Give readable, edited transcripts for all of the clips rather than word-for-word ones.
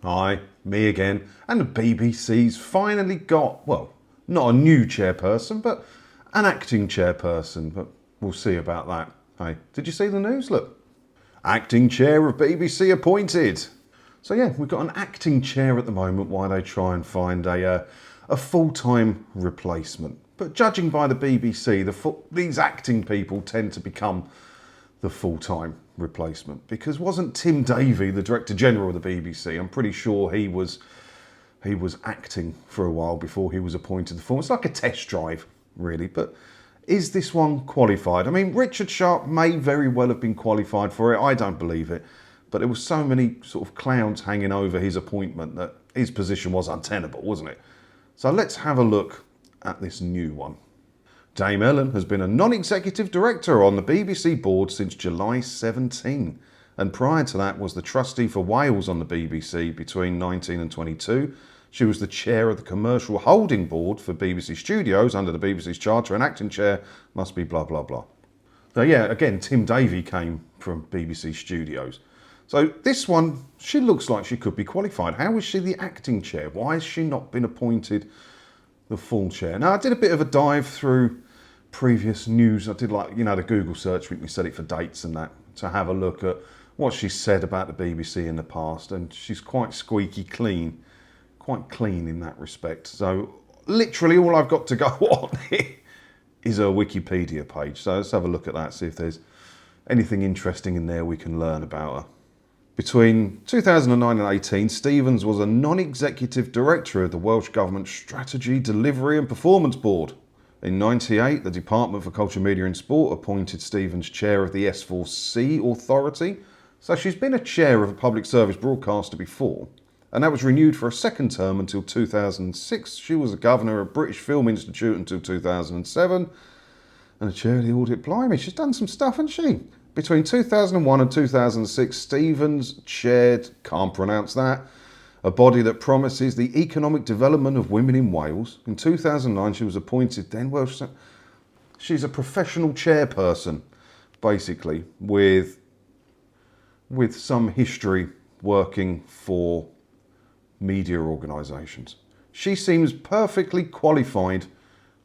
Hi, me again. And the BBC's finally got, well, not a new chairperson, but an acting chairperson. But we'll see about that. Hey, did you see the news? Look. Acting chair of BBC appointed. So yeah, we've got an acting chair at the moment while they try and find a full-time replacement. But judging by the BBC, these acting people tend to become the full-time replacement, because wasn't Tim Davie the Director General of the BBC? I'm pretty sure he was acting for a while before he was appointed the full. It's like a test drive, really. But is this one qualified? I mean, Richard Sharp may very well have been qualified for it. I don't believe it. But there was so many sort of clouds hanging over his appointment that his position was untenable, wasn't it? So let's have a look at this new one. Dame Ellen has been a non-executive director on the BBC board since July 17, and prior to that was the trustee for Wales on the BBC between 19 and 22. She was the chair of the commercial holding board for BBC Studios under the BBC's charter, and acting chair must be blah blah blah. So yeah, again, Tim Davie came from BBC Studios. So this one, she looks like she could be qualified. How is she the acting chair? Why has she not been appointed the full chair? Now, I did a bit of a dive through previous news. I did, like, you know, the Google search, we set it for dates and that, to have a look at what she said about the BBC in the past, and she's quite squeaky clean, quite clean in that respect. So literally all I've got to go on is her Wikipedia page. So let's have a look at that, see if there's anything interesting in there we can learn about her. Between 2009 and 18, Stevens was a non-executive director of the Welsh Government Strategy, Delivery and Performance Board. In 98, the Department for Culture, Media and Sport appointed Stevens chair of the S4C Authority. So she's been a chair of a public service broadcaster before, and that was renewed for a second term until 2006. She was the governor of British Film Institute until 2007, and a chair of the audit. Blimey, she's done some stuff, hasn't she? Between 2001 and 2006, Stevens chaired, can't pronounce that, a body that promises the economic development of women in Wales. In 2009, she was appointed then. Well, she's a professional chairperson, basically, with some history working for media organisations. She seems perfectly qualified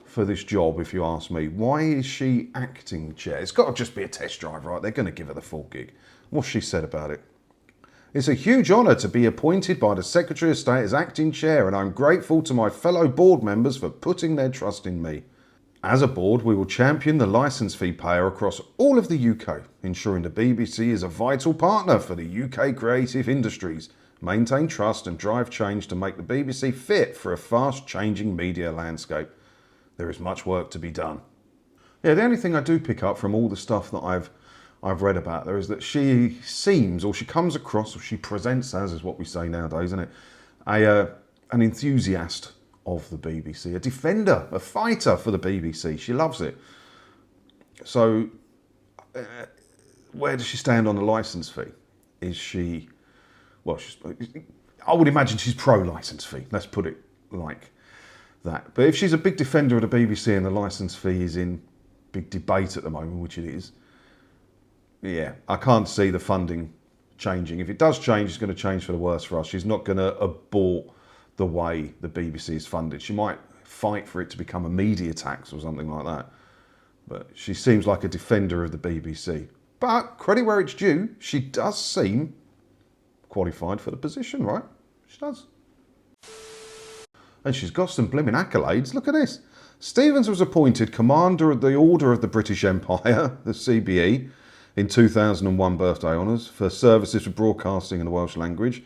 for this job, if you ask me. Why is she acting chair? It's got to just be a test drive, right? They're going to give her the full gig. What's she said about it? It's a huge honour to be appointed by the Secretary of State as acting chair, and I'm grateful to my fellow board members for putting their trust in me. As a board, we will champion the licence fee payer across all of the UK, ensuring the BBC is a vital partner for the UK creative industries, maintain trust and drive change to make the BBC fit for a fast-changing media landscape. There is much work to be done. Yeah, the only thing I do pick up from all the stuff that I've read about her is that she seems, or she comes across, or she presents as, is what we say nowadays, isn't it? An enthusiast of the BBC, a defender, a fighter for the BBC. She loves it. So, where does she stand on the licence fee? Is she, well, I would imagine she's pro-licence fee. Let's put it like that. But if she's a big defender of the BBC and the licence fee is in big debate at the moment, which it is, yeah, I can't see the funding changing. If it does change, it's going to change for the worse for us. She's not going to abort the way the BBC is funded. She might fight for it to become a media tax or something like that. But she seems like a defender of the BBC. But credit where it's due, she does seem qualified for the position, right? She does. And she's got some blimmin' accolades. Look at this. Stevens was appointed Commander of the Order of the British Empire, the CBE, in 2001 birthday honours for services for broadcasting in the Welsh language.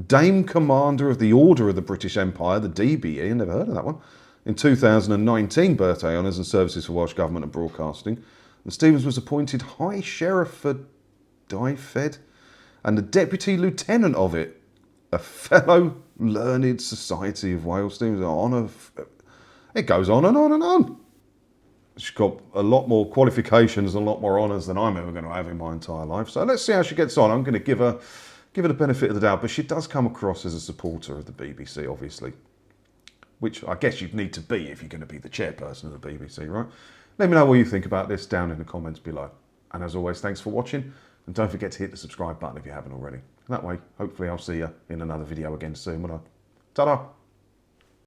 Dame Commander of the Order of the British Empire, the DBE, never heard of that one, in 2019 birthday honours and services for Welsh Government and broadcasting. And Stevens was appointed High Sheriff for Dyfed and the Deputy Lieutenant of it, a fellow Learned Society of Wales. Stevens, honour. It goes on and on and on. She's got a lot more qualifications and a lot more honours than I'm ever going to have in my entire life. So let's see how she gets on. I'm going to give her the benefit of the doubt, but she does come across as a supporter of the BBC, obviously, which I guess you'd need to be if you're going to be the chairperson of the BBC, right? Let me know what you think about this down in the comments below. And as always, thanks for watching, and don't forget to hit the subscribe button if you haven't already. That way, hopefully I'll see you in another video again soon, won't I? Ta-da!